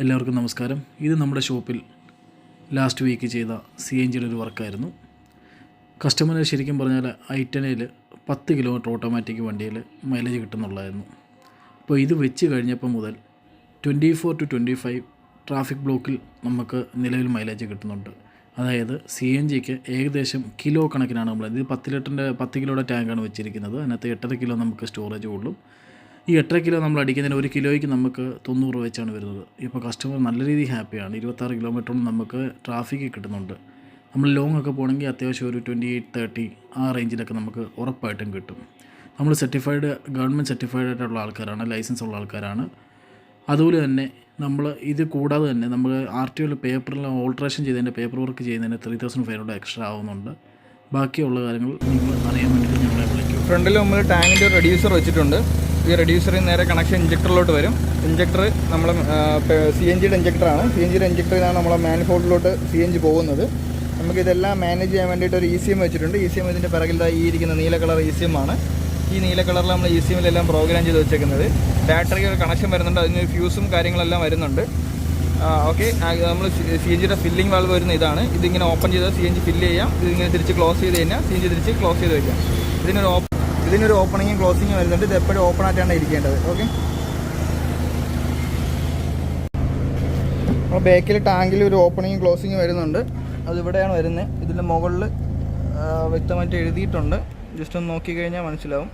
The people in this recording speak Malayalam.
എല്ലാവർക്കും നമസ്കാരം. ഇത് നമ്മുടെ ഷോപ്പിൽ ലാസ്റ്റ് വീക്ക് ചെയ്ത CNGയുടെ ഒരു വർക്കായിരുന്നു. കസ്റ്റമറിന് ശരിക്കും പറഞ്ഞാൽ I10ൽ 10 കിലോമീറ്റർ ഓട്ടോമാറ്റിക് വണ്ടിയിൽ മൈലേജ് കിട്ടുന്നുള്ളായിരുന്നു. അപ്പോൾ ഇത് വെച്ച് കഴിഞ്ഞപ്പോൾ മുതൽ 24 to 25 ട്രാഫിക് ബ്ലോക്കിൽ നമുക്ക് നിലവിൽ മൈലേജ് കിട്ടുന്നുണ്ട്. അതായത് CNGക്ക് ഏകദേശം കിലോ കണക്കിനാണ് നമ്മൾ ഇത് 10 കിലോയുടെ ടാങ്കാണ് വെച്ചിരിക്കുന്നത്. അതിനകത്ത് 8.5 കിലോ നമുക്ക് സ്റ്റോറേജ് കൊള്ളും. ഈ 8.5 കിലോ നമ്മൾ അടിക്കുന്നതിന് 1 കിലോയ്ക്ക് നമുക്ക് 90 രൂപ വെച്ചാണ് വരുന്നത്. ഇപ്പോൾ കസ്റ്റമർ നല്ല രീതിയിൽ ഹാപ്പിയാണ്. 26 കിലോമീറ്ററും നമുക്ക് ട്രാഫിക് കിട്ടുന്നുണ്ട്. നമ്മൾ ലോങ് ഒക്കെ പോകണമെങ്കിൽ അത്യാവശ്യം ഒരു 28-30 ആ റേഞ്ചിലൊക്കെ നമുക്ക് ഉറപ്പായിട്ടും കിട്ടും. നമ്മൾ ഗവൺമെൻറ് സർട്ടിഫൈഡ് ആയിട്ടുള്ള ആൾക്കാരാണ്, ലൈസൻസ് ഉള്ള ആൾക്കാരാണ്. അതുപോലെ തന്നെ നമ്മൾ ഇത് കൂടാതെ തന്നെ നമ്മൾ RTOയിൽ പേപ്പറെല്ലാം ഓൾട്രേഷൻ ചെയ്തതിൻ്റെ പേപ്പർ വർക്ക് ചെയ്യുന്നതിന് 3500 എക്സ്ട്രാ ആവുന്നുണ്ട്. ബാക്കിയുള്ള കാര്യങ്ങൾ നിങ്ങൾ അറിയാൻ വേണ്ടിയിട്ട് ഞങ്ങളെ വിളിക്കും. ഫ്രണ്ടിൽ നമ്മൾ ടാങ്കിൻ്റെ റെഡ്യൂസർ വെച്ചിട്ടുണ്ട്. ഈ റെഡ്യൂസറിൽ നേരെ കണക്ഷൻ ഇഞ്ചക്ടറിലോട്ട് വരും. ഇഞ്ചക്ടർ നമ്മൾ CNGയുടെ ഇഞ്ചക്ടറാണ്. CNGയുടെ ഇഞ്ചക്ടറിലാണ് നമ്മളെ മാനിഫോൾഡിലോട്ട് CNG പോകുന്നത്. നമുക്കിതെല്ലാം മാനേജ് ചെയ്യാൻ വേണ്ടിയിട്ട് ഒരു ECM വെച്ചിട്ടുണ്ട്. ECM ഇതിൻ്റെ പിറകിൽ ഈ ഇരിക്കുന്ന നീല കളർ ECM ആണ്. ഈ നീല കളറിൽ നമ്മൾ ECMലെല്ലാം പ്രോഗ്രാം ചെയ്ത് വെച്ചേക്കുന്നത്. ബാറ്ററിക്ക് ഒരു കണക്ഷൻ വരുന്നുണ്ട്, അതിനൊരു ഫ്യൂസും കാര്യങ്ങളെല്ലാം വരുന്നുണ്ട്. ഓക്കെ, നമ്മൾ CNGയുടെ ഫില്ലിംഗ് വാൾവ് വരുന്ന ഇതാണ്. ഇതിങ്ങനെ ഓപ്പൺ ചെയ്താൽ CNG ഫില്ല് ചെയ്യാം. ഇതിങ്ങനെ തിരിച്ച് ക്ലോസ് ചെയ്ത് കഴിഞ്ഞാൽ CNG തിരിച്ച് ക്ലോസ് ചെയ്ത് വയ്ക്കാം. ഇതിനൊരു ഓപ്പണിങ്ങും ക്ലോസിങ്ങും വരുന്നുണ്ട്. ഇത് എപ്പോഴും ഓപ്പൺ ആയിട്ടാണ് ഇരിക്കേണ്ടത്. ഓക്കെ, അപ്പോൾ ബാക്കിൽ ടാങ്കിൽ ഒരു ഓപ്പണിങ്ങും ക്ലോസിങ്ങും വരുന്നുണ്ട്. അതിവിടെയാണ് വരുന്നത്. ഇതിൻ്റെ മുകളിൽ വ്യക്തമായിട്ട് എഴുതിയിട്ടുണ്ട്. ജസ്റ്റ് ഒന്ന് നോക്കിക്കഴിഞ്ഞാൽ മനസ്സിലാവും.